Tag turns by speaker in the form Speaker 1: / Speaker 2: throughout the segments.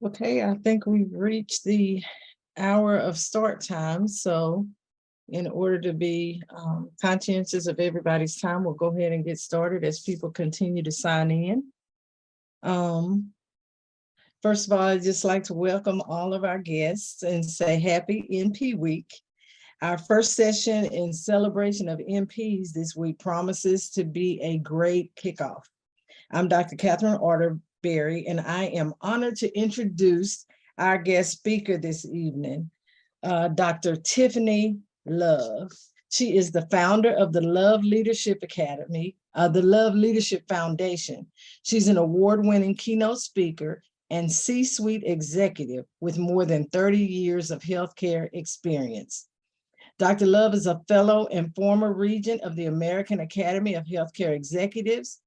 Speaker 1: Okay, I think we've reached the hour of start time. So in order to be conscientious of everybody's time, we'll go ahead and get started as people continue to sign in. First of all, I'd just like to welcome all of our guests and say happy NP week. Our first session in celebration of NPs this week promises to be a great kickoff. I'm Dr. Catherine Arterberry, and I am honored to introduce our guest speaker this evening, Dr. Tiffany Love. She is the founder of the Love Leadership Academy, the Love Leadership Foundation. She's an award-winning keynote speaker and C-suite executive with more than 30 years of healthcare experience. Dr. Love is a fellow and former regent of the American Academy of Healthcare Executives,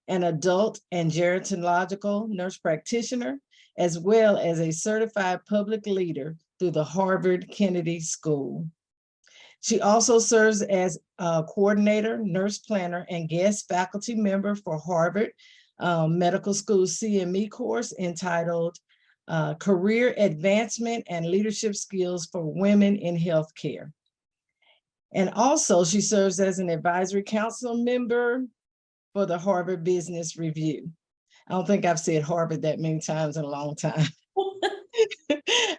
Speaker 1: an adult and gerontological nurse practitioner, as well as a certified public leader through the Harvard Kennedy School. She also serves as a coordinator, nurse planner, and guest faculty member for Harvard Medical School CME course entitled Career Advancement and Leadership Skills for Women in Healthcare. And also she serves as an advisory council member for the Harvard Business Review. I don't think I've said Harvard that many times in a long time.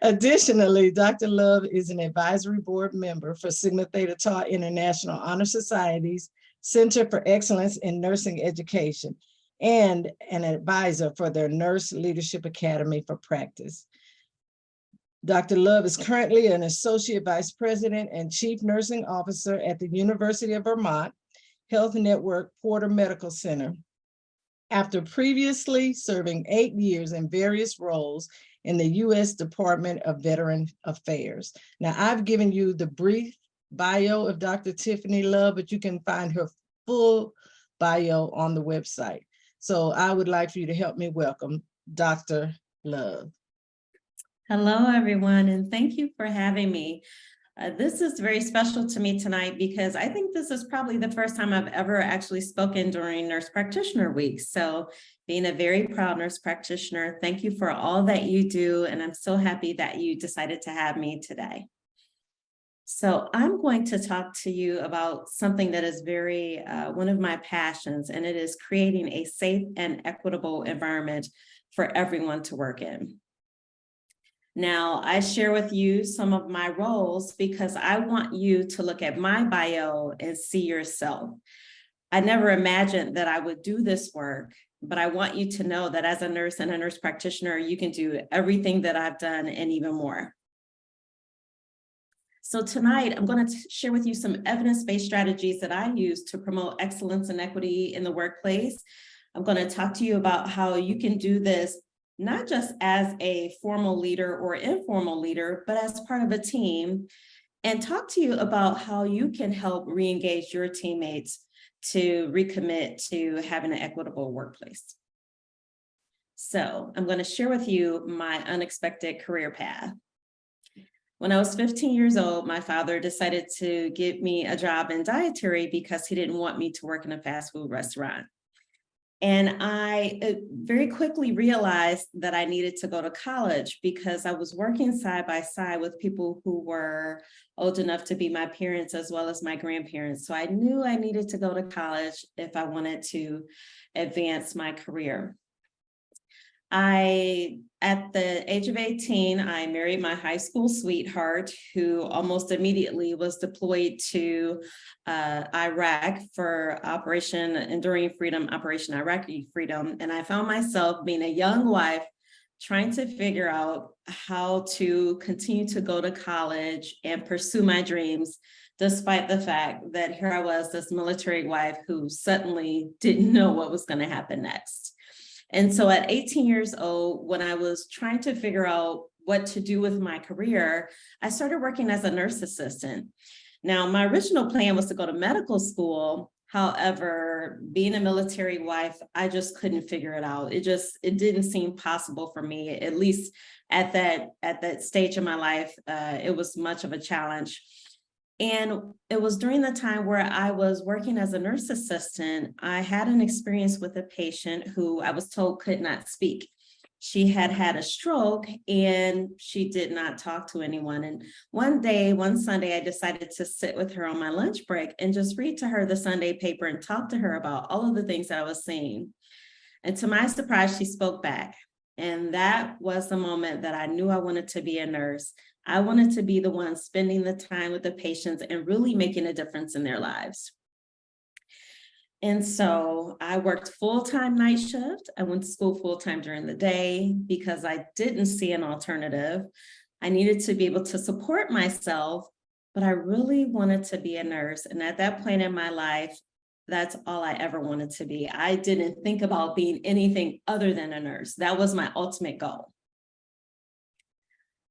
Speaker 1: Additionally, Dr. Love is an advisory board member for Sigma Theta Tau International Honor Society's Center for Excellence in Nursing Education and an advisor for their Nurse Leadership Academy for Practice. Dr. Love is currently an Associate Vice President and Chief Nursing Officer at the University of Vermont Health Network Porter Medical Center, after previously serving 8 years in various roles in the U.S. Department of Veteran Affairs. Now, I've given you the brief bio of Dr. Tiffany Love, but you can find her full bio on the website. So I would like for you to help me welcome Dr. Love.
Speaker 2: Hello, everyone, and thank you for having me. This is very special to me tonight because I think this is probably the first time I've ever actually spoken during Nurse Practitioner Week. So being a very proud nurse practitioner, thank you for all that you do. And I'm so happy that you decided to have me today. So I'm going to talk to you about something that is very one of my passions, and it is creating a safe and equitable environment for everyone to work in. Now, I share with you some of my roles because I want you to look at my bio and see yourself. I never imagined that I would do this work, but I want you to know that as a nurse and a nurse practitioner, you can do everything that I've done and even more. So tonight, I'm going to share with you some evidence-based strategies that I use to promote excellence and equity in the workplace. I'm going to talk to you about how you can do this not just as a formal leader or informal leader, but as part of a team, and talk to you about how you can help re-engage your teammates to recommit to having an equitable workplace. So I'm going to share with you my unexpected career path. When I was 15 years old, my father decided to give me a job in dietary because he didn't want me to work in a fast food restaurant. And I very quickly realized that I needed to go to college because I was working side by side with people who were old enough to be my parents as well as my grandparents. So I knew I needed to go to college if I wanted to advance my career. At the age of 18, I married my high school sweetheart, who almost immediately was deployed to Iraq for Operation Enduring Freedom, Operation Iraqi Freedom. And I found myself being a young wife trying to figure out how to continue to go to college and pursue my dreams, despite the fact that here I was, this military wife who suddenly didn't know what was going to happen next. And so at 18 years old, when I was trying to figure out what to do with my career, I started working as a nurse assistant. Now, my original plan was to go to medical school. However, being a military wife, I just couldn't figure it out. It didn't seem possible for me, at least at that stage of my life. It was much of a challenge. And it was during the time where I was working as a nurse assistant, I had an experience with a patient who I was told could not speak. She had had a stroke and she did not talk to anyone. And one Sunday, I decided to sit with her on my lunch break and just read to her the Sunday paper and talk to her about all of the things that I was seeing. And to my surprise, she spoke back. And that was the moment that I knew I wanted to be a nurse. I wanted to be the one spending the time with the patients and really making a difference in their lives. And so I worked full-time night shift. I went to school full-time during the day because I didn't see an alternative. I needed to be able to support myself, but I really wanted to be a nurse. And at that point in my life, that's all I ever wanted to be. I didn't think about being anything other than a nurse. That was my ultimate goal.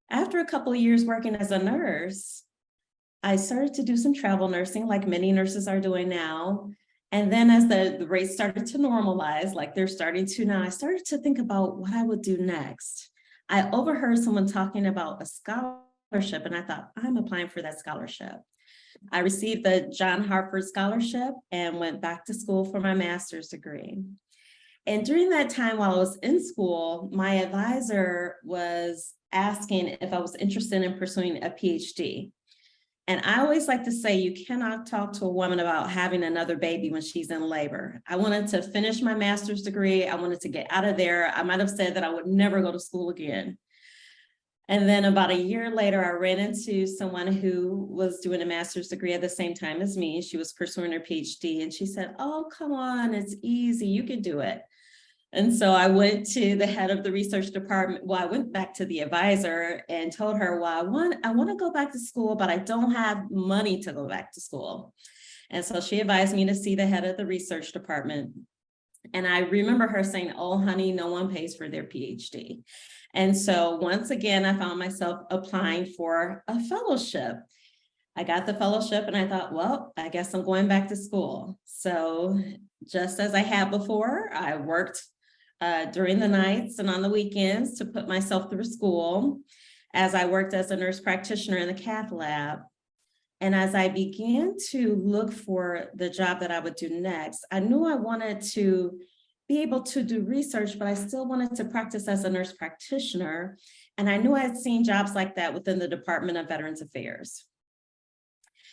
Speaker 2: After a couple of years working as a nurse, I started to do some travel nursing like many nurses are doing now. And then as the rates started to normalize, like they're starting to now, I started to think about what I would do next. I overheard someone talking about a scholarship and I thought, I'm applying for that scholarship. I received the John Hartford Scholarship and went back to school for my master's degree. And during that time while I was in school, my advisor was asking if I was interested in pursuing a PhD. And I always like to say, you cannot talk to a woman about having another baby when she's in labor. I wanted to finish my master's degree. I wanted to get out of there. I might have said that I would never go to school again. And then about a year later, I ran into someone who was doing a master's degree at the same time as me. She was pursuing her PhD and she said, oh, come on, it's easy, you can do it. And so I went to the head of the research department. Well, I went back to the advisor and told her, well, I want to go back to school, but I don't have money to go back to school. And so she advised me to see the head of the research department. And I remember her saying, oh, honey, no one pays for their PhD. And so once again, I found myself applying for a fellowship. I got the fellowship and I thought, well, I guess I'm going back to school. So just as I had before, I worked during the nights and on the weekends to put myself through school as I worked as a nurse practitioner in the cath lab. And as I began to look for the job that I would do next, I knew I wanted to be able to do research, but I still wanted to practice as a nurse practitioner. And I knew I had seen jobs like that within the Department of Veterans Affairs.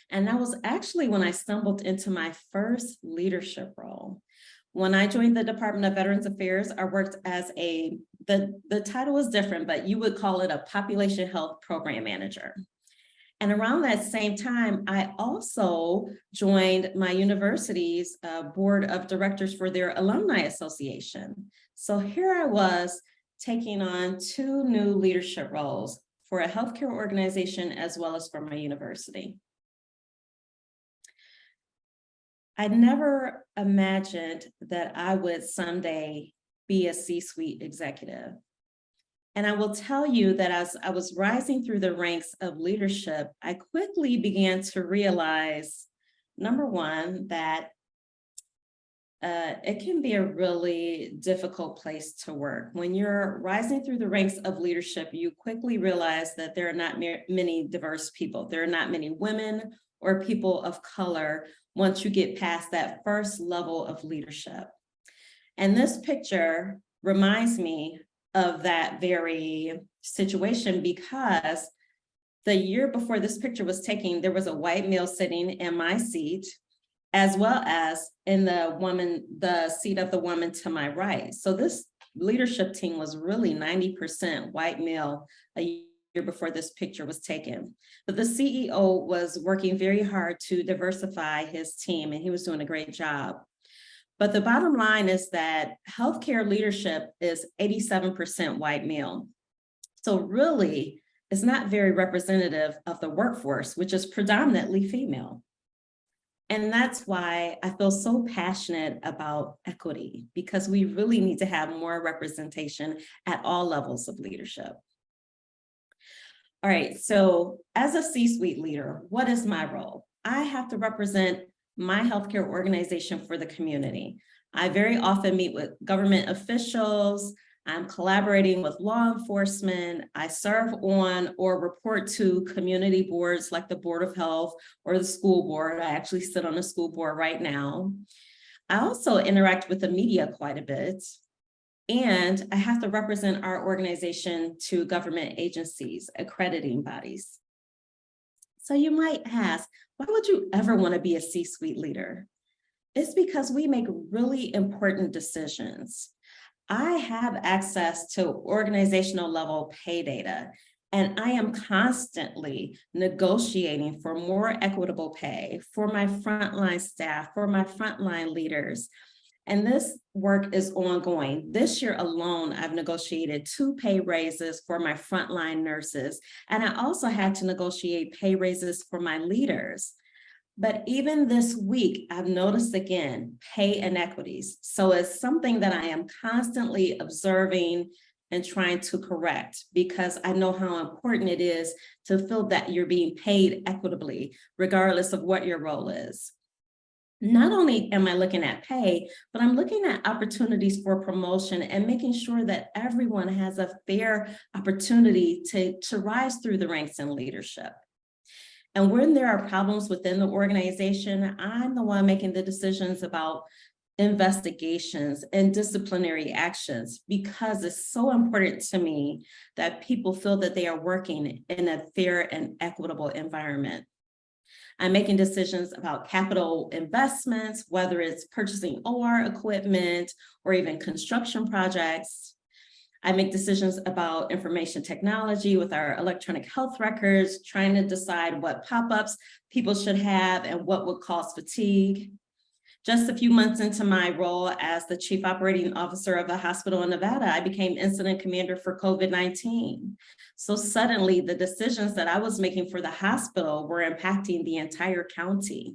Speaker 2: And that was actually when I stumbled into my first leadership role. When I joined the Department of Veterans Affairs, I worked as the title was different, but you would call it a population health program manager. And around that same time, I also joined my university's board of directors for their alumni association. So here I was taking on 2 new leadership roles for a healthcare organization as well as for my university. I never imagined that I would someday be a C-suite executive. And I will tell you that as I was rising through the ranks of leadership, I quickly began to realize, number one, that it can be a really difficult place to work. When you're rising through the ranks of leadership, you quickly realize that there are not many diverse people. There are not many women or people of color once you get past that first level of leadership. And this picture reminds me of that very situation because the year before this picture was taken, there was a white male sitting in my seat, as well as in the seat of the woman to my right. So this leadership team was really 90% white male a year before this picture was taken. But the CEO was working very hard to diversify his team, and he was doing a great job. But the bottom line is that healthcare leadership is 87% white male. So really, it's not very representative of the workforce, which is predominantly female. And that's why I feel so passionate about equity, because we really need to have more representation at all levels of leadership. All right, so as a C-suite leader, what is my role? I have to represent my healthcare organization for the community. I very often meet with government officials. I'm collaborating with law enforcement. I serve on or report to community boards like the Board of Health or the school board. I actually sit on the school board right now. I also interact with the media quite a bit. And I have to represent our organization to government agencies, accrediting bodies. So you might ask, why would you ever want to be a C-suite leader? It's because we make really important decisions. I have access to organizational level pay data, and I am constantly negotiating for more equitable pay for my frontline staff, for my frontline leaders. And this work is ongoing. This year alone, I've negotiated 2 pay raises for my frontline nurses, and I also had to negotiate pay raises for my leaders. But even this week, I've noticed again, pay inequities. So it's something that I am constantly observing and trying to correct, because I know how important it is to feel that you're being paid equitably, regardless of what your role is. Not only am I looking at pay, but I'm looking at opportunities for promotion and making sure that everyone has a fair opportunity to rise through the ranks in leadership. And when there are problems within the organization, I'm the one making the decisions about investigations and disciplinary actions, because it's so important to me that people feel that they are working in a fair and equitable environment. I'm making decisions about capital investments, whether it's purchasing OR equipment or even construction projects. I make decisions about information technology with our electronic health records, trying to decide what pop-ups people should have and what would cause fatigue. Just a few months into my role as the Chief Operating Officer of a hospital in Nevada, I became incident commander for COVID-19. So suddenly the decisions that I was making for the hospital were impacting the entire county.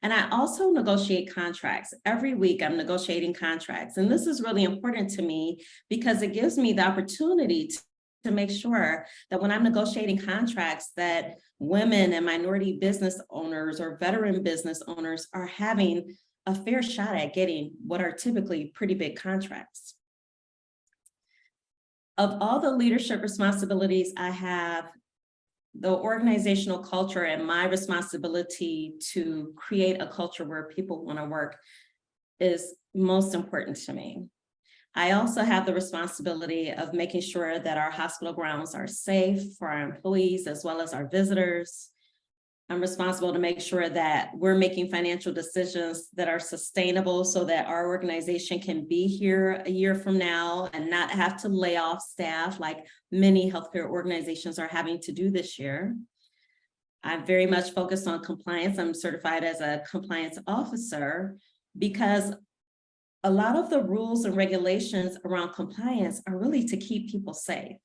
Speaker 2: And I also negotiate contracts. Every week I'm negotiating contracts. And this is really important to me because it gives me the opportunity to make sure that when I'm negotiating contracts, that women and minority business owners or veteran business owners are having a fair shot at getting what are typically pretty big contracts. Of all the leadership responsibilities I have, the organizational culture and my responsibility to create a culture where people want to work is most important to me. I also have the responsibility of making sure that our hospital grounds are safe for our employees as well as our visitors. I'm responsible to make sure that we're making financial decisions that are sustainable so that our organization can be here a year from now and not have to lay off staff like many healthcare organizations are having to do this year. I'm very much focused on compliance. I'm certified as a compliance officer because a lot of the rules and regulations around compliance are really to keep people safe.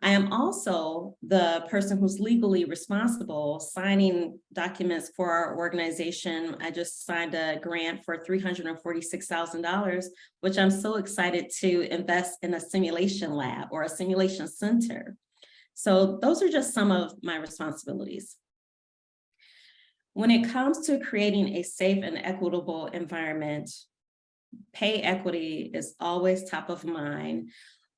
Speaker 2: I am also the person who's legally responsible signing documents for our organization. I just signed a grant for $346,000, which I'm so excited to invest in a simulation lab or a simulation center. So those are just some of my responsibilities. When it comes to creating a safe and equitable environment, pay equity is always top of mind.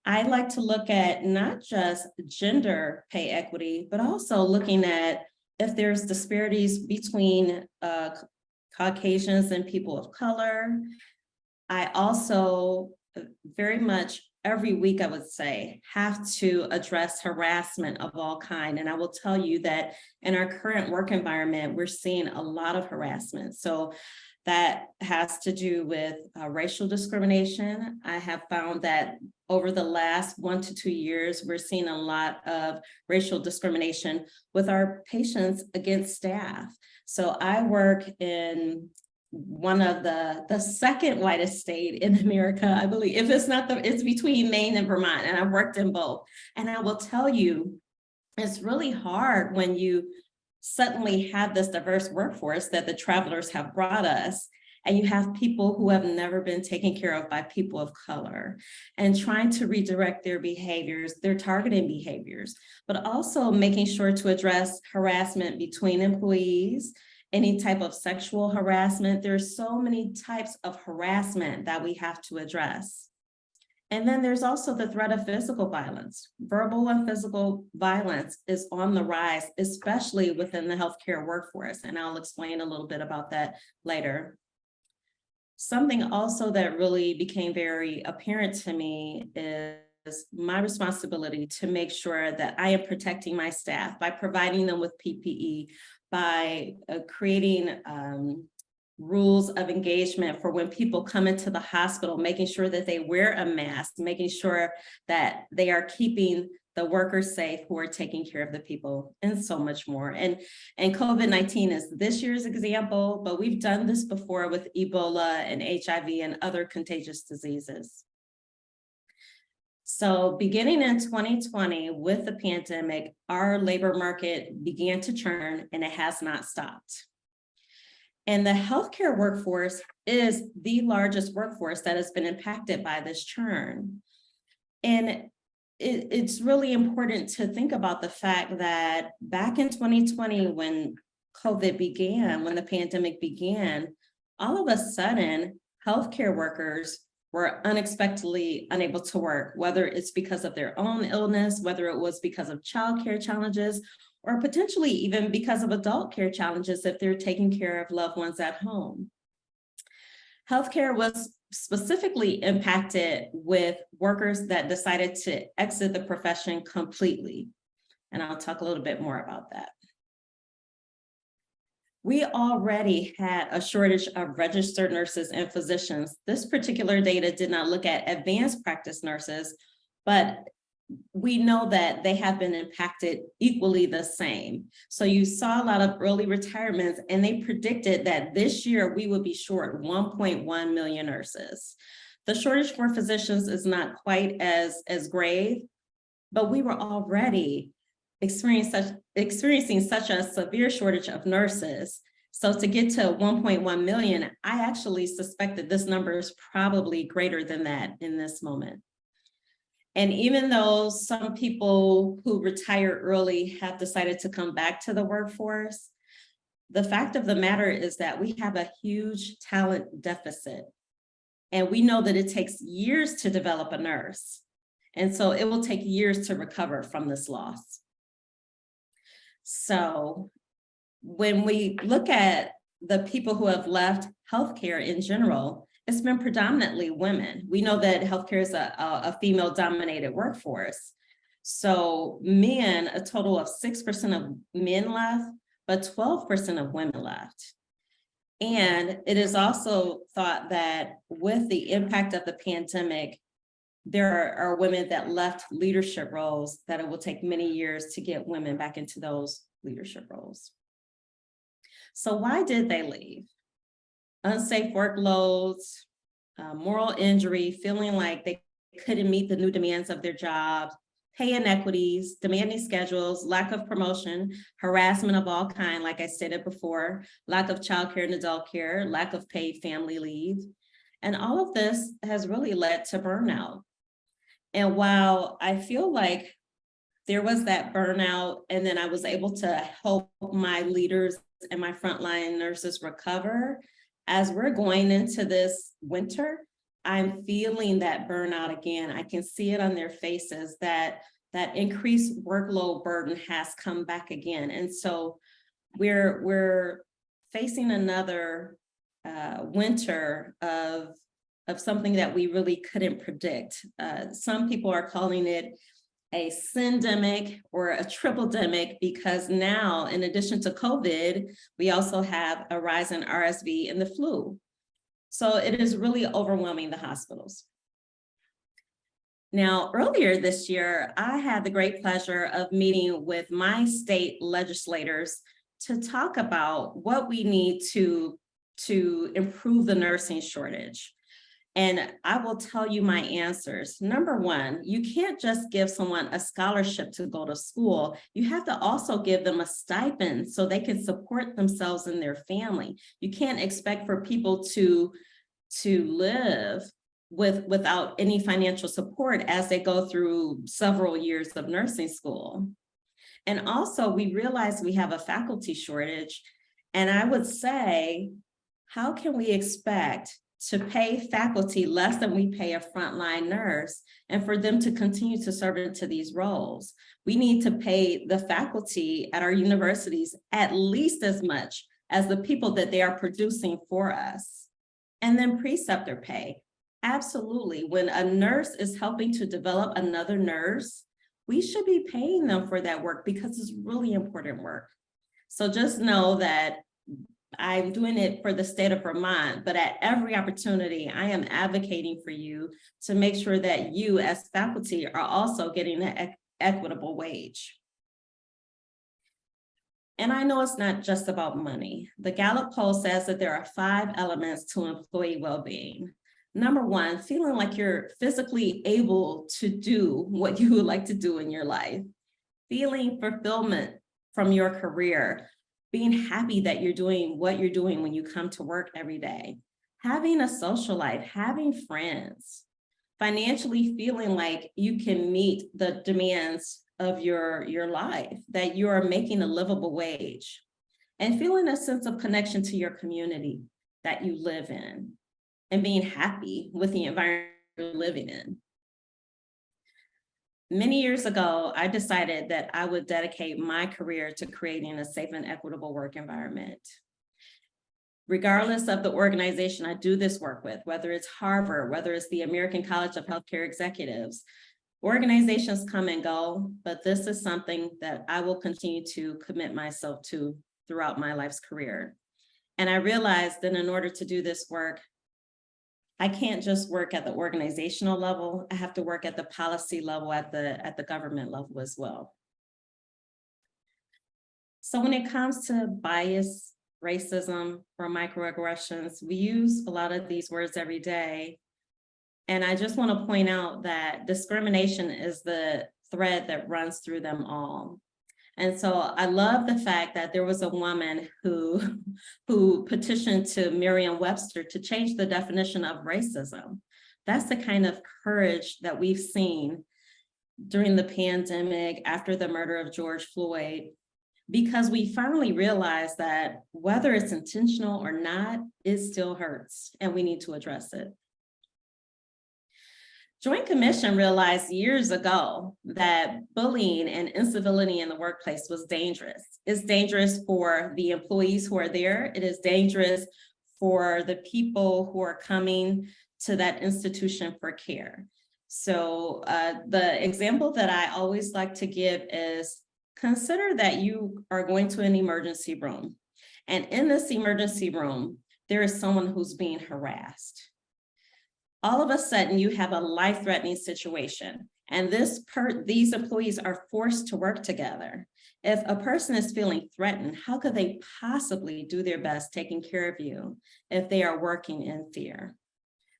Speaker 2: I like to look at not just gender pay equity, but also looking at if there's disparities between Caucasians and people of color. I also very much every week, I would say, have to address harassment of all kinds. And I will tell you that in our current work environment, we're seeing a lot of harassment. So that has to do with racial discrimination. I have found that over the last 1 to 2 years, we're seeing a lot of racial discrimination with our patients against staff. So I work in one of the second whitest state in America, I believe. If it's not it's between Maine and Vermont, and I've worked in both. And I will tell you, it's really hard when you suddenly have this diverse workforce that the travelers have brought us, and you have people who have never been taken care of by people of color, and trying to redirect their behaviors, their targeting behaviors, but also making sure to address harassment between employees, any type of sexual harassment. There's so many types of harassment that we have to address. And then there's also the threat of physical violence. Verbal and physical violence is on the rise, especially within the healthcare workforce. And I'll explain a little bit about that later. Something also that really became very apparent to me is my responsibility to make sure that I am protecting my staff by providing them with PPE, by creating rules of engagement for when people come into the hospital, making sure that they wear a mask, making sure that they are keeping the workers safe who are taking care of the people, and so much more. And COVID-19 is this year's example, but we've done this before with Ebola and HIV and other contagious diseases. So beginning in 2020 with the pandemic, our labor market began to churn and it has not stopped. And the healthcare workforce is the largest workforce that has been impacted by this churn. And it's really important to think about the fact that back in 2020, when COVID began, when the pandemic began, all of a sudden, healthcare workers were unexpectedly unable to work, whether it's because of their own illness, whether it was because of childcare challenges, or potentially even because of adult care challenges if they're taking care of loved ones at home. Healthcare was specifically impacted with workers that decided to exit the profession completely. And I'll talk a little bit more about that. We already had a shortage of registered nurses and physicians. This particular data did not look at advanced practice nurses, but we know that they have been impacted equally the same. So you saw a lot of early retirements, and they predicted that this year we would be short 1.1 million nurses. The shortage for physicians is not quite as grave, but we were already experiencing such a severe shortage of nurses. So to get to 1.1 million, I actually suspect that this number is probably greater than that in this moment. And even though some people who retire early have decided to come back to the workforce, the fact of the matter is that we have a huge talent deficit. And we know that it takes years to develop a nurse. And so it will take years to recover from this loss. So when we look at the people who have left healthcare in general, it's been predominantly women. We know that healthcare is a female-dominated workforce. So men, a total of 6% of men left, but 12% of women left. And it is also thought that with the impact of the pandemic, there are women that left leadership roles that it will take many years to get women back into those leadership roles. So why did they leave? Unsafe workloads, moral injury, feeling like they couldn't meet the new demands of their jobs, pay inequities, demanding schedules, lack of promotion, harassment of all kinds, like I stated before, lack of childcare and adult care, lack of paid family leave. And all of this has really led to burnout. And while I feel like there was that burnout, and then I was able to help my leaders and my frontline nurses recover, as we're going into this winter, I'm feeling that burnout again. I can see it on their faces that increased workload burden has come back again. And so we're facing another winter of something that we really couldn't predict. Some people are calling it a syndemic or a triple-demic, because now, in addition to COVID, we also have a rise in RSV and the flu. So it is really overwhelming the hospitals. Now, earlier this year, I had the great pleasure of meeting with my state legislators to talk about what we need to improve the nursing shortage. And I will tell you my answers. Number one, you can't just give someone a scholarship to go to school. You have to also give them a stipend so they can support themselves and their family. You can't expect for people to live without any financial support as they go through several years of nursing school. And also, we realize we have a faculty shortage. And I would say, how can we expect to pay faculty less than we pay a frontline nurse and for them to continue to serve into these roles? We need to pay the faculty at our universities at least as much as the people that they are producing for us. And then preceptor pay. Absolutely. When a nurse is helping to develop another nurse, we should be paying them for that work because it's really important work. So just know that I'm doing it for the state of Vermont, but at every opportunity, I am advocating for you to make sure that you as faculty are also getting an equitable wage. And I know it's not just about money. The Gallup poll says that there are 5 elements to employee well-being. Number 1, feeling like you're physically able to do what you would like to do in your life. Feeling fulfillment from your career. Being happy that you're doing what you're doing when you come to work every day. Having a social life, having friends. Financially feeling like you can meet the demands of your life, that you are making a livable wage, and feeling a sense of connection to your community that you live in, and being happy with the environment you're living in. Many years ago, I decided that I would dedicate my career to creating a safe and equitable work environment. Regardless of the organization I do this work with, whether it's Harvard, whether it's the American College of Healthcare Executives, organizations come and go, but this is something that I will continue to commit myself to throughout my life's career. And I realized that in order to do this work, I can't just work at the organizational level. I have to work at the policy level, at the government level as well. So when it comes to bias, racism, or microaggressions, we use a lot of these words every day. And I just want to point out that discrimination is the thread that runs through them all. And so I love the fact that there was a woman who petitioned to Merriam-Webster to change the definition of racism. That's the kind of courage that we've seen during the pandemic, after the murder of George Floyd, because we finally realized that whether it's intentional or not, it still hurts, and we need to address it. Joint Commission realized years ago that bullying and incivility in the workplace was dangerous. It's dangerous for the employees who are there. It is dangerous for the people who are coming to that institution for care. So the example that I always like to give is, consider that you are going to an emergency room, and in this emergency room, there is someone who's being harassed. All of a sudden, you have a life-threatening situation, and these employees are forced to work together. If a person is feeling threatened, how could they possibly do their best taking care of you if they are working in fear?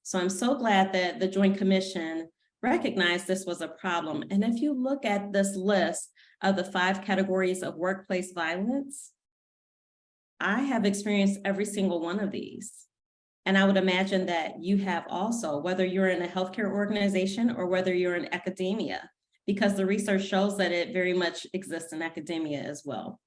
Speaker 2: So I'm so glad that the Joint Commission recognized this was a problem. And if you look at this list of the 5 categories of workplace violence, I have experienced every single one of these. And I would imagine that you have also, whether you're in a healthcare organization or whether you're in academia, because the research shows that it very much exists in academia as well.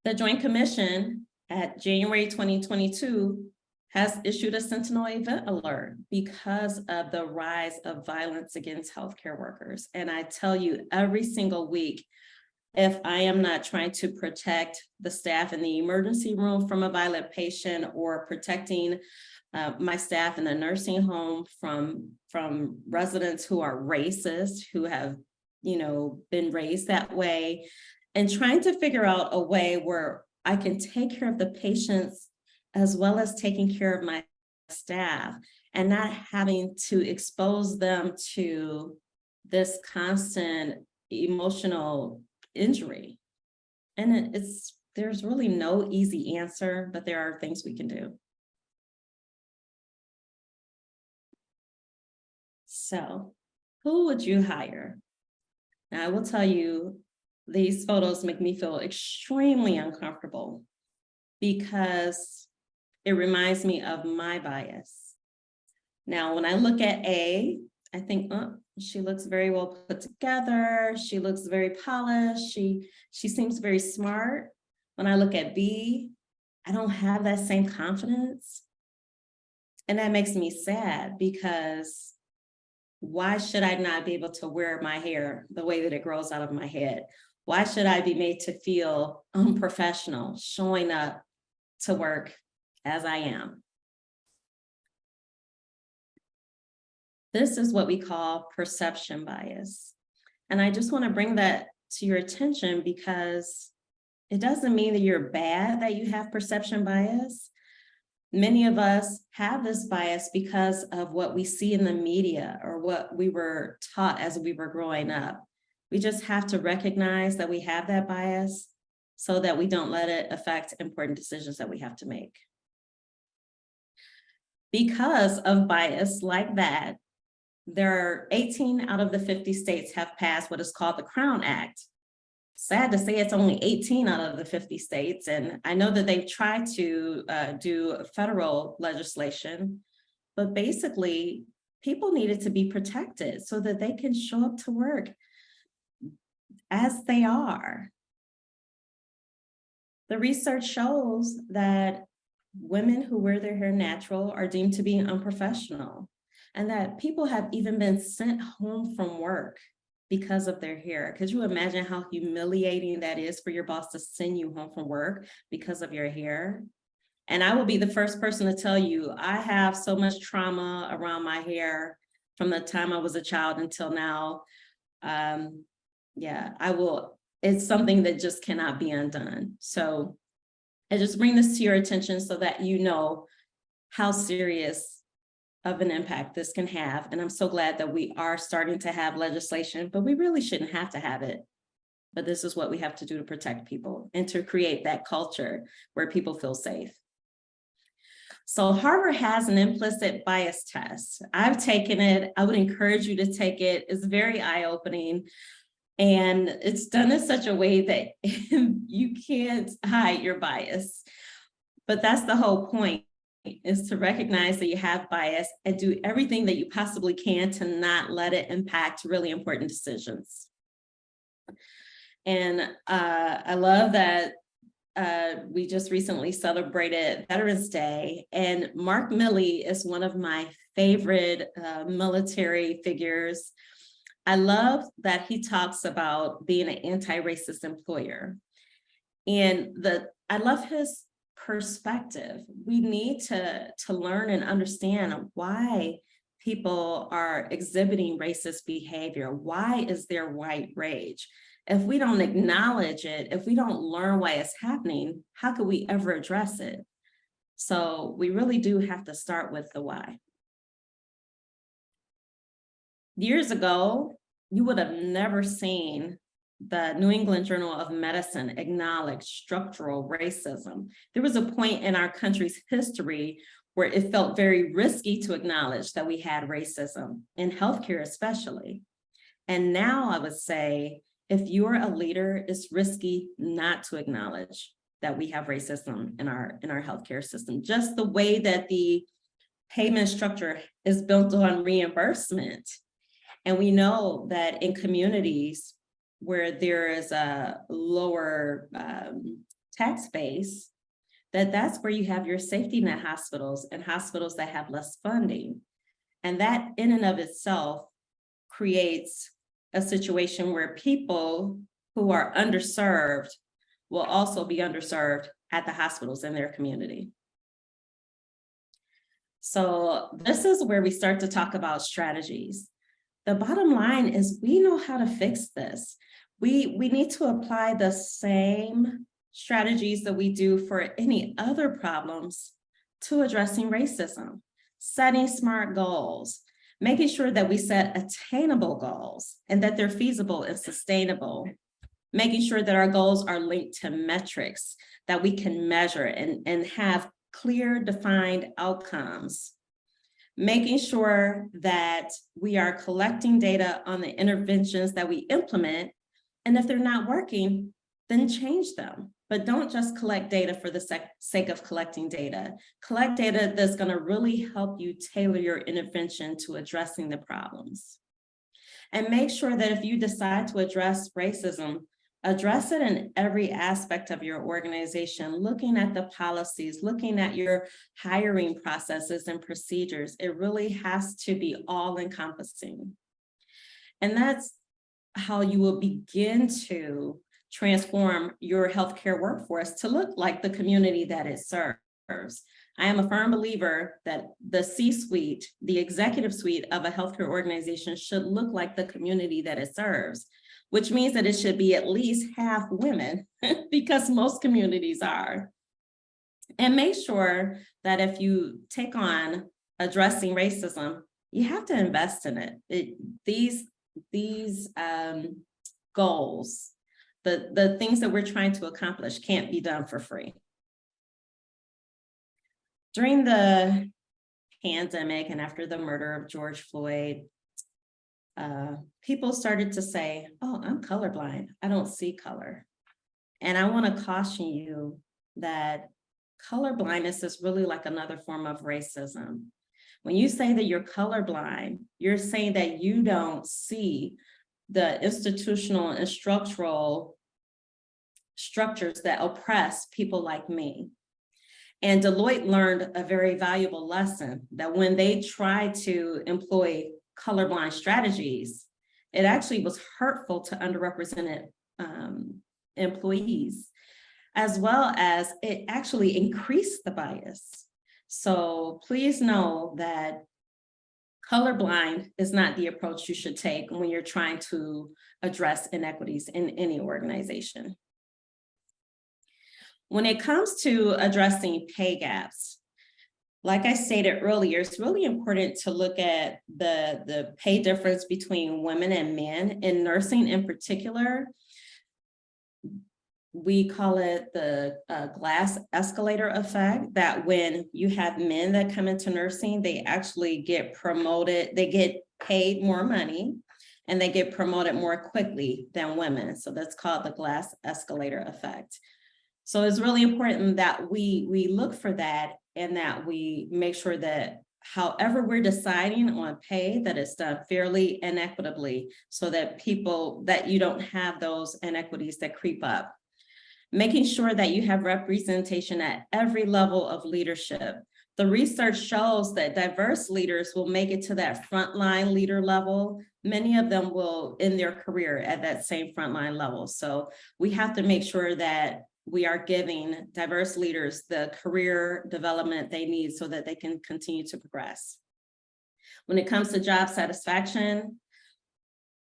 Speaker 2: The Joint Commission at January 2022 has issued a Sentinel event alert because of the rise of violence against healthcare workers. And I tell you, every single week, if I am not trying to protect the staff in the emergency room from a violent patient, or protecting my staff in the nursing home from residents who are racist, who have, been raised that way, and trying to figure out a way where I can take care of the patients as well as taking care of my staff, and not having to expose them to this constant emotional injury. And there's really no easy answer, but there are things we can do. So, who would you hire? Now, I will tell you, these photos make me feel extremely uncomfortable because it reminds me of my bias. Now, when I look at A, I think, oh, she looks very well put together. She looks very polished. She seems very smart. When I look at B, I don't have that same confidence. And that makes me sad, because why should I not be able to wear my hair the way that it grows out of my head? Why should I be made to feel unprofessional showing up to work as I am. This is what we call perception bias. And I just want to bring that to your attention because it doesn't mean that you're bad that you have perception bias. Many of us have this bias because of what we see in the media or what we were taught as we were growing up. We just have to recognize that we have that bias so that we don't let it affect important decisions that we have to make. Because of bias like that, there are 18 out of the 50 states have passed what is called the Crown Act. Sad to say it's only 18 out of the 50 states. And I know that they've tried to do federal legislation, but basically people needed to be protected so that they can show up to work as they are. The research shows that women who wear their hair natural are deemed to be unprofessional, and that people have even been sent home from work because of their hair. Could you imagine how humiliating that is for your boss to send you home from work because of your hair? And I will be the first person to tell you, I have so much trauma around my hair from the time I was a child until now. Yeah, I will. It's something that just cannot be undone. So I just bring this to your attention so that you know how serious of an impact this can have. And I'm so glad that we are starting to have legislation, but we really shouldn't have to have it. But this is what we have to do to protect people and to create that culture where people feel safe. So Harvard has an implicit bias test. I've taken it. I would encourage you to take it. It's very eye-opening. And it's done in such a way that you can't hide your bias. But that's the whole point, is to recognize that you have bias and do everything that you possibly can to not let it impact really important decisions. And I love that we just recently celebrated Veterans Day, and Mark Milley is one of my favorite military figures. I love that he talks about being an anti-racist employer. And I love his perspective. We need to learn and understand why people are exhibiting racist behavior. Why is there white rage? If we don't acknowledge it, if we don't learn why it's happening, how could we ever address it? So we really do have to start with the why. Years ago, you would have never seen the New England Journal of Medicine acknowledge structural racism. There was a point in our country's history where it felt very risky to acknowledge that we had racism, in healthcare especially. And now I would say, if you're a leader, it's risky not to acknowledge that we have racism in our healthcare system. Just the way that the payment structure is built on reimbursement. And we know that in communities where there is a lower tax base, that's where you have your safety net hospitals and hospitals that have less funding. And that in and of itself creates a situation where people who are underserved will also be underserved at the hospitals in their community. So this is where we start to talk about strategies. The bottom line is we know how to fix this. We need to apply the same strategies that we do for any other problems to addressing racism, setting SMART goals, making sure that we set attainable goals and that they're feasible and sustainable, making sure that our goals are linked to metrics that we can measure and have clear, defined outcomes, making sure that we are collecting data on the interventions that we implement, and if they're not working, then change them. But don't just collect data for the sake of collecting data. Collect data that's going to really help you tailor your intervention to addressing the problems. And make sure that if you decide to address racism, address it in every aspect of your organization, looking at the policies, looking at your hiring processes and procedures. It really has to be all-encompassing. And that's how you will begin to transform your healthcare workforce to look like the community that it serves. I am a firm believer that the C-suite, the executive suite of a healthcare organization should look like the community that it serves, which means that it should be at least half women because most communities are. And make sure that if you take on addressing racism, you have to invest in it. These goals, the things that we're trying to accomplish can't be done for free. During the pandemic and after the murder of George Floyd, people started to say, oh, I'm colorblind. I don't see color. And I want to caution you that color blindness is really like another form of racism. When you say that you're colorblind, you're saying that you don't see the institutional and structural structures that oppress people like me. And Deloitte learned a very valuable lesson that when they tried to employ colorblind strategies, it actually was hurtful to underrepresented employees, as well as it actually increased the bias. So please know that colorblind is not the approach you should take when you're trying to address inequities in any organization. When it comes to addressing pay gaps, like I stated earlier, it's really important to look at the pay difference between women and men. In nursing in particular, we call it the glass escalator effect, that when you have men that come into nursing, they actually get promoted, they get paid more money, and they get promoted more quickly than women. So that's called the glass escalator effect. So it's really important that we look for that, and that we make sure that however we're deciding on pay, that it's done fairly and equitably, so that you don't have those inequities that creep up. Making sure that you have representation at every level of leadership. The research shows that diverse leaders will make it to that frontline leader level. Many of them will end their career at that same frontline level. So we have to make sure that we are giving diverse leaders the career development they need so that they can continue to progress. When it comes to job satisfaction,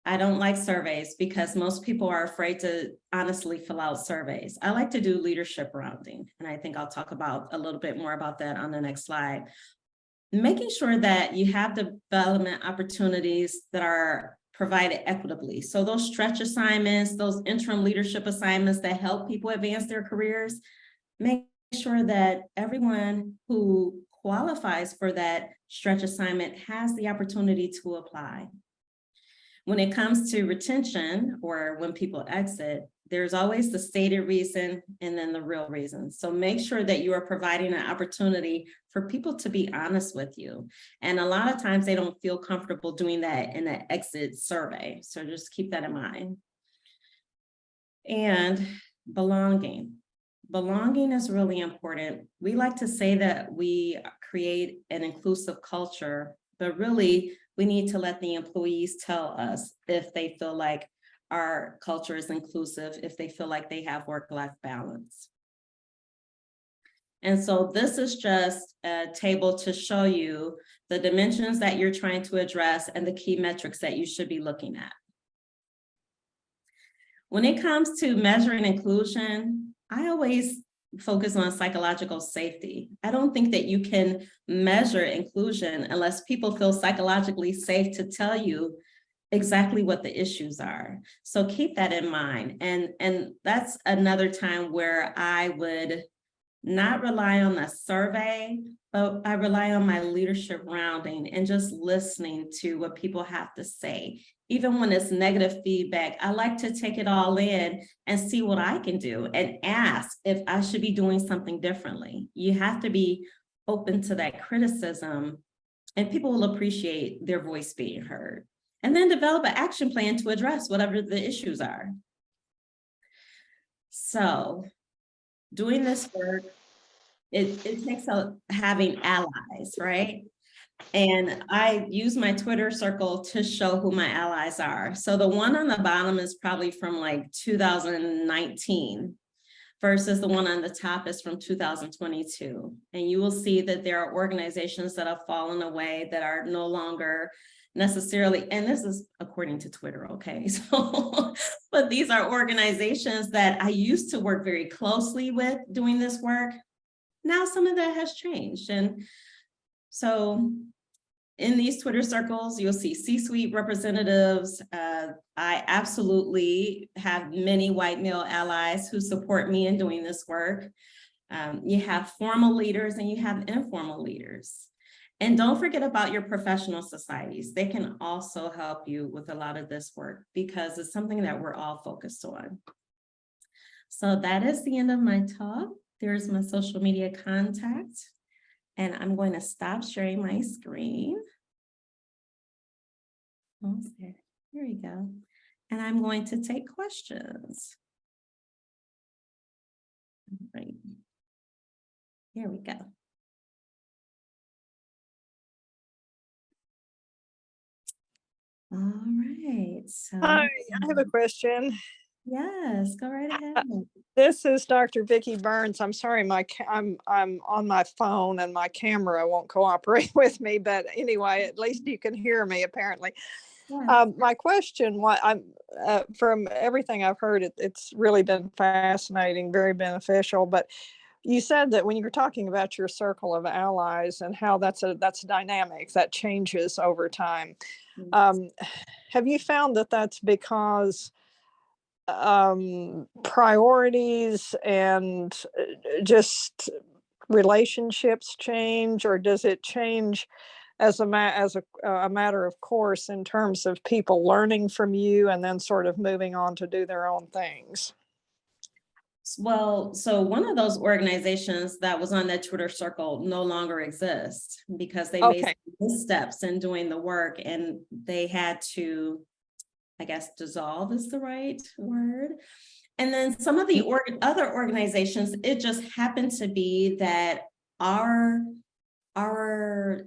Speaker 2: I don't like surveys because most people are afraid to honestly fill out surveys. I like to do leadership rounding, and I think I'll talk about a little bit more about that on the next slide. Making sure that you have development opportunities that are provided equitably. So those stretch assignments, those interim leadership assignments that help people advance their careers, make sure that everyone who qualifies for that stretch assignment has the opportunity to apply. When it comes to retention, or when people exit, there's always the stated reason and then the real reason. So make sure that you are providing an opportunity for people to be honest with you. And a lot of times they don't feel comfortable doing that in an exit survey. So just keep that in mind. And belonging. Belonging is really important. We like to say that we create an inclusive culture, but really we need to let the employees tell us if they feel like our culture is inclusive, if they feel like they have work-life balance. And so this is just a table to show you the dimensions that you're trying to address and the key metrics that you should be looking at. When it comes to measuring inclusion, I always focus on psychological safety. I don't think that you can measure inclusion unless people feel psychologically safe to tell you exactly what the issues are. So keep that in mind. And that's another time where I would not rely on a survey, but I rely on my leadership rounding and just listening to what people have to say. Even when it's negative feedback, I like to take it all in and see what I can do and ask if I should be doing something differently. You have to be open to that criticism, and people will appreciate their voice being heard. And then develop an action plan to address whatever the issues are. So doing this work, it takes having allies, right? And I use my Twitter circle to show who my allies are. So the one on the bottom is probably from like 2019. versus the one on the top is from 2022. And you will see that there are organizations that have fallen away that are no longer necessarily, and this is according to Twitter, okay? So, but these are organizations that I used to work very closely with doing this work. Now some of that has changed. And so in these Twitter circles, you'll see C-suite representatives. I absolutely have many white male allies who support me in doing this work. You have formal leaders and you have informal leaders. And don't forget about your professional societies. They can also help you with a lot of this work because it's something that we're all focused on. So that is the end of my talk. There's my social media contact. And I'm going to stop sharing my screen. Almost there. Here we go. And I'm going to take questions. All right. Here we go. All right. So
Speaker 3: Hi, I have a question.
Speaker 2: yes, go right ahead.
Speaker 3: This is Dr. Vicki Burns. I'm sorry, I'm on my phone and my camera won't cooperate with me, but anyway, at least you can hear me apparently.
Speaker 2: Yes.
Speaker 3: My question, from everything I've heard, it's really been fascinating, very beneficial. But you said that when you were talking about your circle of allies and how that's dynamic, that changes over time. Have you found that that's because priorities and just relationships change, or does it change as a matter of course in terms of people learning from you and then sort of moving on to do their own things?
Speaker 2: Well, so one of those organizations that was on that Twitter circle no longer exists because they made missteps in doing the work and they had to, I guess, dissolve is the right word. And then some of the other organizations, it just happened to be that our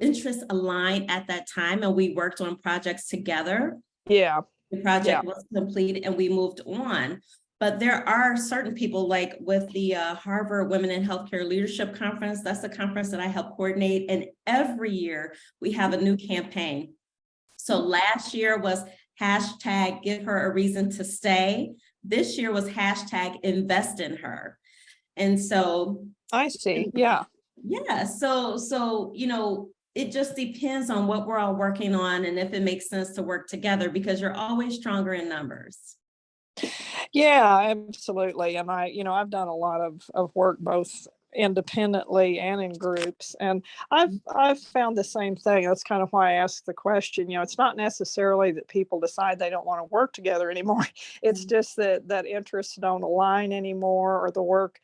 Speaker 2: interests aligned at that time and we worked on projects together.
Speaker 3: Yeah.
Speaker 2: The project was complete and we moved on. But there are certain people, like with the Harvard Women in Healthcare Leadership Conference, that's the conference that I help coordinate. And every year we have a new campaign. So last year was hashtag give her a reason to stay. This year was hashtag invest in her. And so
Speaker 3: I see. Yeah.
Speaker 2: Yeah. So, you know, it just depends on what we're all working on and if it makes sense to work together because you're always stronger in numbers.
Speaker 3: Yeah, absolutely. And I've done a lot of work both independently and in groups, and I've found the same thing. That's kind of why I asked the question. It's not necessarily that people decide they don't want to work together anymore. It's just that interests don't align anymore, or the work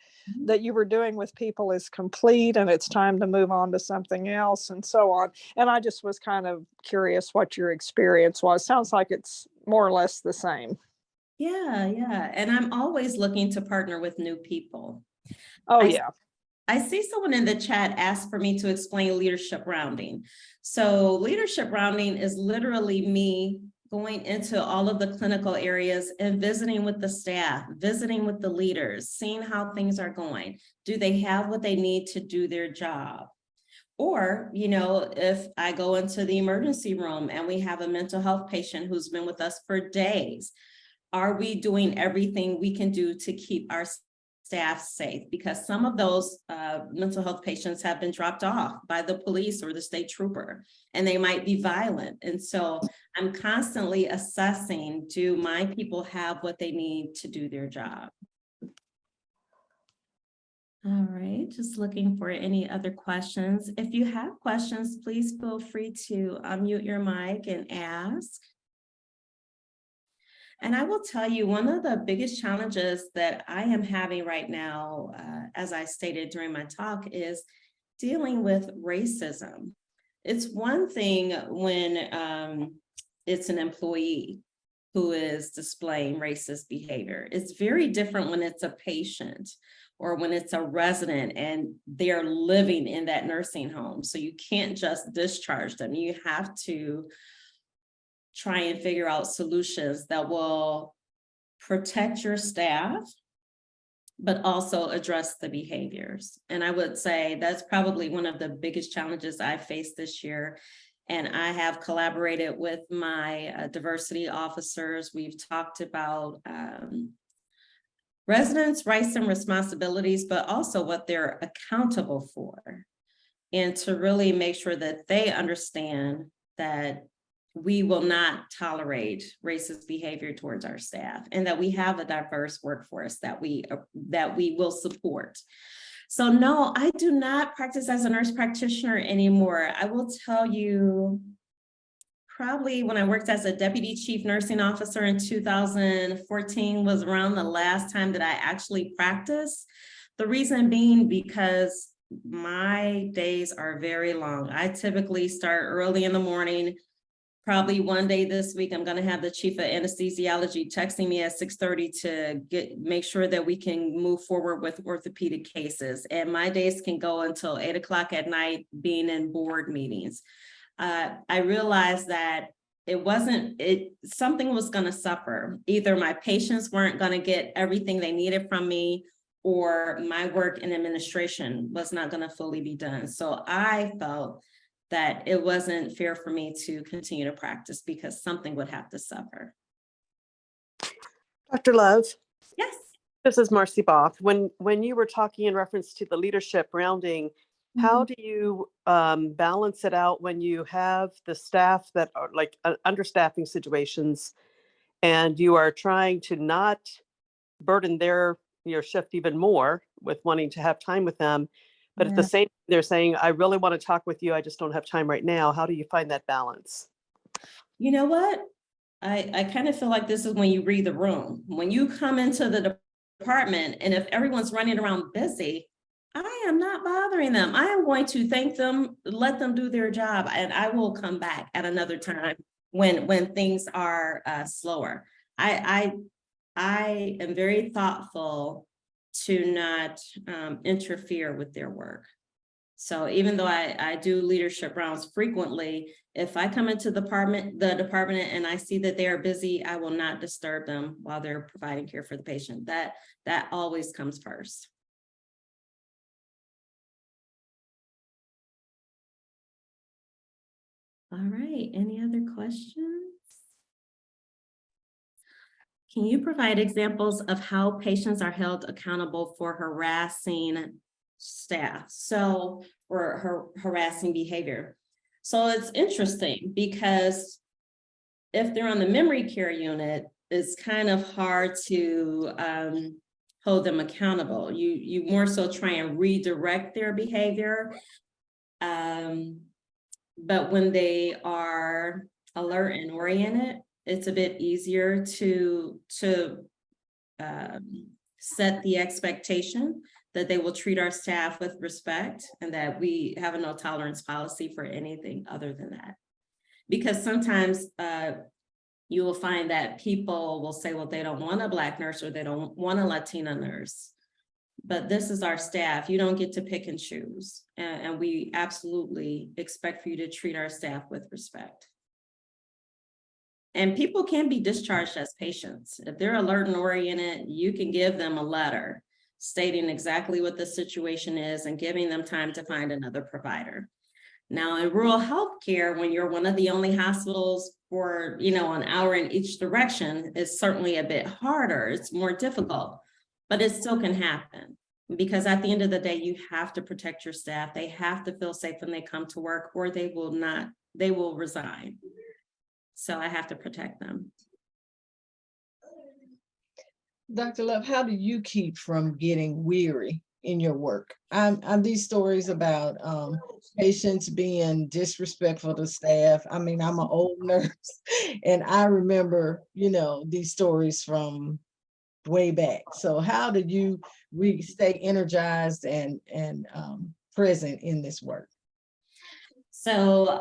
Speaker 3: that you were doing with people is complete and it's time to move on to something else, and so on. And I just was kind of curious what your experience was. Sounds like it's more or less the same.
Speaker 2: Yeah. And I'm always looking to partner with new people.
Speaker 3: Oh, yeah.
Speaker 2: I see someone in the chat ask for me to explain leadership rounding. So leadership rounding is literally me going into all of the clinical areas and visiting with the staff, visiting with the leaders, seeing how things are going. Do they have what they need to do their job? Or, if I go into the emergency room and we have a mental health patient who's been with us for days, are we doing everything we can do to keep our staff safe? Because some of those mental health patients have been dropped off by the police or the state trooper, and they might be violent. And so I'm constantly assessing, do my people have what they need to do their job? All right, just looking for any other questions. If you have questions, please feel free to unmute your mic and ask. And I will tell you, one of the biggest challenges that I am having right now, as I stated during my talk, is dealing with racism. It's one thing when it's an employee who is displaying racist behavior. It's very different when it's a patient or when it's a resident and they're living in that nursing home. So you can't just discharge them. You have to try and figure out solutions that will protect your staff but also address the behaviors. And I would say that's probably one of the biggest challenges I faced this year. And I have collaborated with my diversity officers. We've talked about residents' rights and responsibilities, but also what they're accountable for. And to really make sure that they understand that we will not tolerate racist behavior towards our staff, and that we have a diverse workforce that we will support. So no, I do not practice as a nurse practitioner anymore. I will tell you, probably when I worked as a deputy chief nursing officer in 2014 was around the last time that I actually practiced. The reason being because my days are very long. I typically start early in the morning. Probably one day this week, I'm going to have the chief of anesthesiology texting me at 6:30 to make sure that we can move forward with orthopedic cases. And my days can go until 8 o'clock at night being in board meetings. I realized that something was going to suffer. Either my patients weren't going to get everything they needed from me, or my work in administration was not going to fully be done. So I felt that it wasn't fair for me to continue to practice because something would have to suffer.
Speaker 4: Dr. Love?
Speaker 2: Yes.
Speaker 4: This is Marcy Both. When you were talking in reference to the leadership rounding, how do you balance it out when you have the staff that are like understaffing situations, and you are trying to not burden your shift even more with wanting to have time with them, but at the same time, they're saying, I really want to talk with you, I just don't have time right now. How do you find that balance?
Speaker 2: You know what? I kind of feel like this is when you read the room. When you come into the department, and if everyone's running around busy, I am not bothering them. I am going to thank them, let them do their job, and I will come back at another time when things are slower. I am very thoughtful to not interfere with their work. So even though I do leadership rounds frequently, if I come into the department and I see that they are busy, I will not disturb them while they're providing care for the patient. That always comes first. All right, any other questions? Can you provide examples of how patients are held accountable for harassing staff? Or harassing behavior. So it's interesting because if they're on the memory care unit, it's kind of hard to hold them accountable. You more so try and redirect their behavior. But when they are alert and oriented, it's a bit easier to set the expectation that they will treat our staff with respect and that we have a no tolerance policy for anything other than that. Because sometimes you will find that people will say, well, they don't want a Black nurse or they don't want a Latina nurse. But this is our staff. You don't get to pick and choose. And we absolutely expect for you to treat our staff with respect. And people can be discharged as patients. If they're alert and oriented, you can give them a letter stating exactly what the situation is and giving them time to find another provider. Now, in rural healthcare, when you're one of the only hospitals for, an hour in each direction, it's certainly a bit harder. It's more difficult, but it still can happen. Because at the end of the day, you have to protect your staff. They have to feel safe when they come to work, or they will resign. So I have to protect them.
Speaker 1: Dr. Love, how do you keep from getting weary in your work? I'm these stories about patients being disrespectful to staff. I mean, I'm an old nurse and I remember, these stories from way back. So how did you stay energized and present in this work?
Speaker 2: So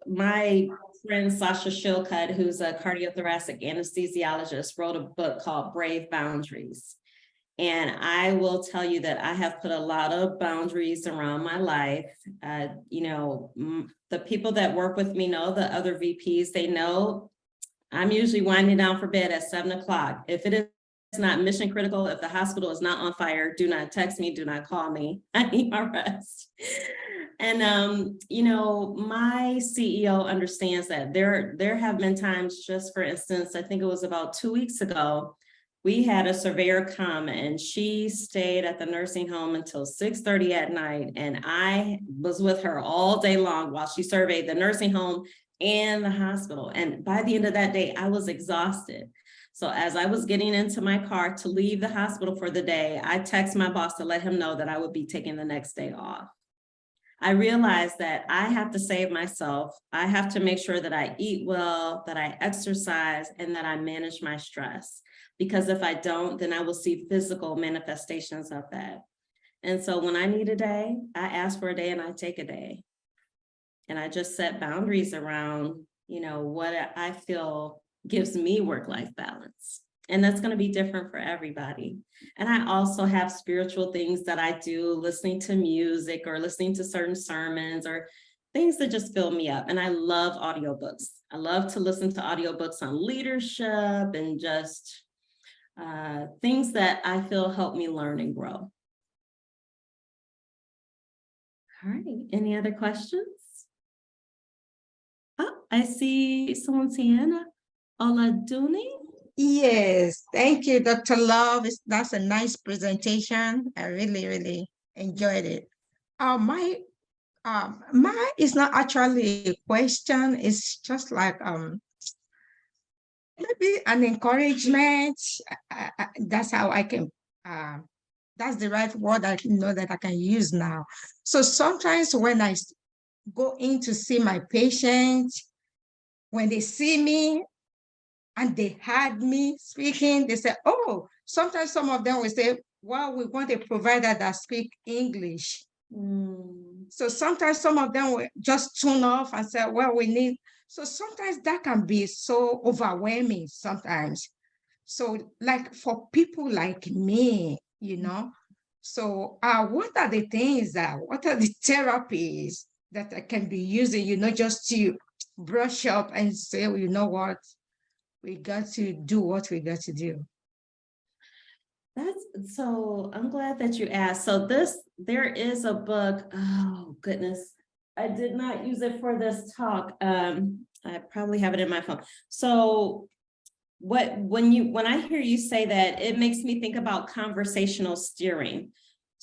Speaker 2: my friend Sasha Shilcutt, who's a cardiothoracic anesthesiologist, wrote a book called Brave Boundaries. And I will tell you that I have put a lot of boundaries around my life. The people that work with me know, the other VPs, they know I'm usually winding down for bed at 7 o'clock. If it not mission critical. If the hospital is not on fire, do not text me, do not call me. I need my rest. And you know, my CEO understands that there have been times, just for instance, I think it was about 2 weeks ago, we had a surveyor come and she stayed at the nursing home until 6:30 at night. And I was with her all day long while she surveyed the nursing home and the hospital. And by the end of that day, I was exhausted. So as I was getting into my car to leave the hospital for the day, I texted my boss to let him know that I would be taking the next day off. I realized that I have to save myself. I have to make sure that I eat well, that I exercise, and that I manage my stress. Because if I don't, then I will see physical manifestations of that. And so when I need a day, I ask for a day and I take a day. And I just set boundaries around, you know, what I feel gives me work-life balance. And that's going to be different for everybody. And I also have spiritual things that I do, listening to music or listening to certain sermons or things that just fill me up. And I love audiobooks. I love to listen to audiobooks on leadership and just things that I feel help me learn and grow. All right, any other questions? Oh, I see someone's hand. Oladuni?
Speaker 5: Yes, thank you, Dr. Love. That's a nice presentation. I really, really enjoyed it. My is not actually a question. It's just like maybe an encouragement. That's how I can. That's the right word I know that I can use now. So sometimes when I go in to see my patient, when they see me, and they heard me speaking, they say, oh, sometimes some of them will say, well, we want a provider that speak English. So sometimes some of them will just tune off and say, well, we need, so sometimes that can be so overwhelming sometimes. So like for people like me, you know, so what are the things what are the therapies that I can be using, you know, just to brush up and say, well, you know what? We got to do what we got to do.
Speaker 2: That's so, I'm glad that you asked. So there is a book, oh goodness, I did not use it for this talk. I probably have it in my phone. So when I hear you say that, it makes me think about conversational steering.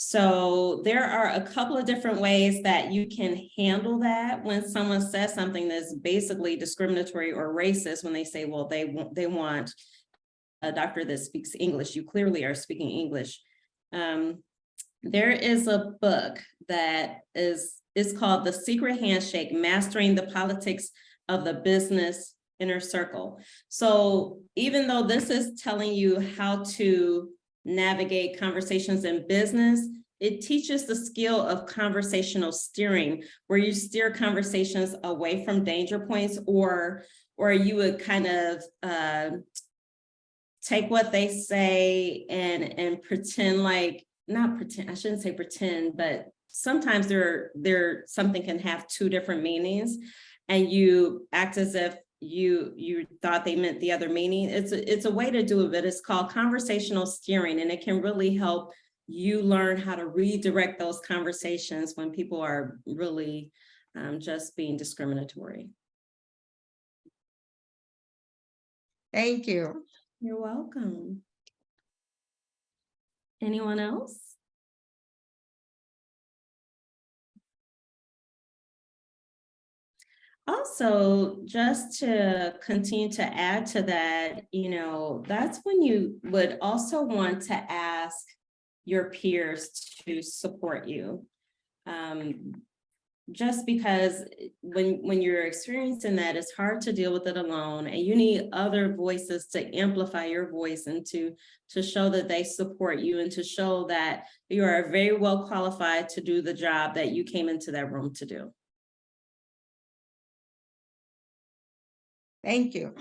Speaker 2: So there are a couple of different ways that you can handle that when someone says something that's basically discriminatory or racist, when they say, well, they want a doctor that speaks English. You clearly are speaking English. There is a book that is called The Secret Handshake, Mastering the Politics of the Business Inner Circle. So even though this is telling you how to navigate conversations in business, it teaches the skill of conversational steering, where you steer conversations away from danger points, or you would kind of take what they say and pretend like, not pretend, I shouldn't say pretend, but sometimes something can have two different meanings, and you act as if you thought they meant the other meaning. It's a way to do it, but it's called conversational steering, and it can really help you learn how to redirect those conversations when people are really just being discriminatory.
Speaker 5: Thank you.
Speaker 2: You're welcome. Anyone else? Also, just to continue to add to that, you know, that's when you would also want to ask your peers to support you. Just because when you're experiencing that, it's hard to deal with it alone, and you need other voices to amplify your voice and to show that they support you, and to show that you are very well qualified to do the job that you came into that room to do.
Speaker 5: Thank you.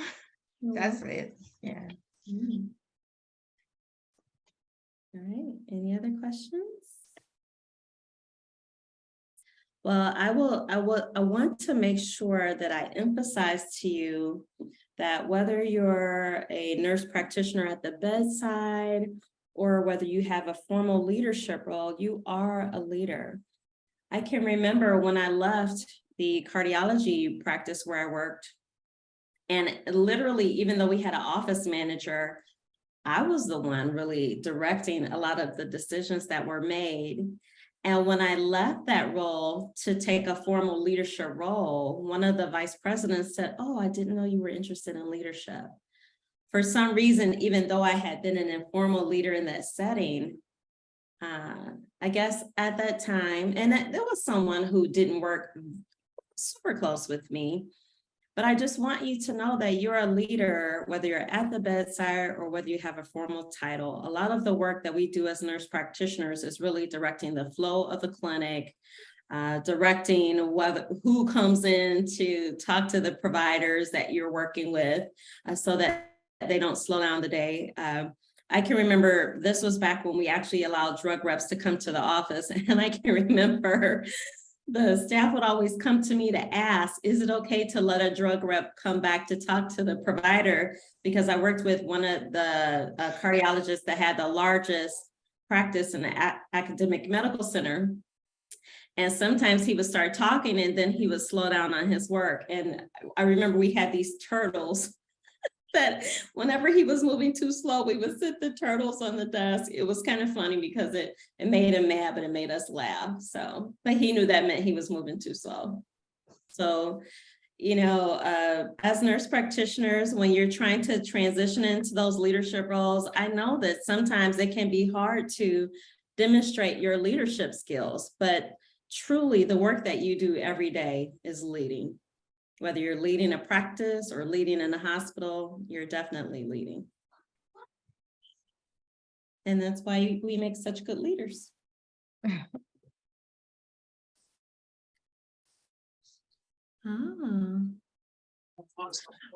Speaker 5: That's it. Yeah.
Speaker 2: All right. Any other questions? Well, I want to make sure that I emphasize to you that whether you're a nurse practitioner at the bedside or whether you have a formal leadership role, you are a leader. I can remember when I left the cardiology practice where I worked, and literally, even though we had an office manager, I was the one really directing a lot of the decisions that were made. And when I left that role to take a formal leadership role, one of the vice presidents said, "Oh, I didn't know you were interested in leadership." For some reason, even though I had been an informal leader in that setting, I guess at that time, and there was someone who didn't work super close with me, but I just want you to know that you're a leader, whether you're at the bedside or whether you have a formal title. A lot of the work that we do as nurse practitioners is really directing the flow of the clinic, directing who comes in to talk to the providers that you're working with, so that they don't slow down the day. I can remember this was back when we actually allowed drug reps to come to the office, and I can remember the staff would always come to me to ask, is it okay to let a drug rep come back to talk to the provider? Because I worked with one of the cardiologists that had the largest practice in the academic medical center. And sometimes he would start talking and then he would slow down on his work. And I remember we had these turtles that whenever he was moving too slow, we would sit the turtles on the desk. It was kind of funny because it made him mad, but it made us laugh. So, but he knew that meant he was moving too slow. So, you know, as nurse practitioners, when you're trying to transition into those leadership roles, I know that sometimes it can be hard to demonstrate your leadership skills, but truly the work that you do every day is leading. Whether you're leading a practice or leading in a hospital, you're definitely leading. And that's why we make such good leaders.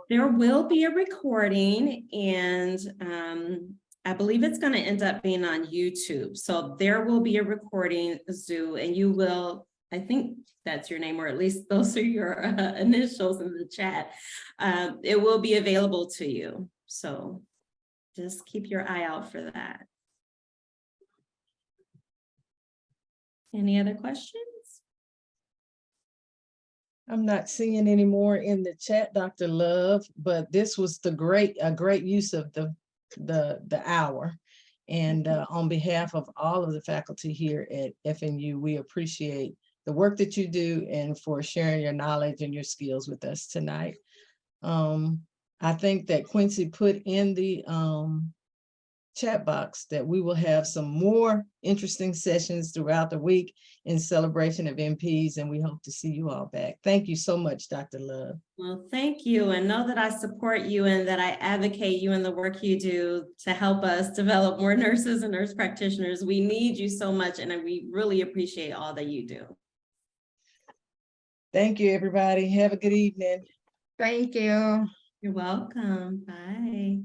Speaker 2: There will be a recording, and I believe it's going to end up being on YouTube. So there will be a recording, Zoo, and you will, I think that's your name, or at least those are your initials in the chat. It will be available to you. So just keep your eye out for that. Any other questions?
Speaker 1: I'm not seeing any more in the chat, Dr. Love, but this was a great use of the hour. And on behalf of all of the faculty here at FNU, we appreciate the work that you do and for sharing your knowledge and your skills with us tonight. I think that Quincy put in the chat box that we will have some more interesting sessions throughout the week in celebration of NPs, and we hope to see you all back. Thank you so much, Dr. Love.
Speaker 2: Well, thank you, and know that I support you and that I advocate you in the work you do to help us develop more nurses and nurse practitioners. We need you so much, and we really appreciate all that you do.
Speaker 1: Thank you, everybody. Have a good evening.
Speaker 5: Thank you.
Speaker 2: You're welcome. Bye.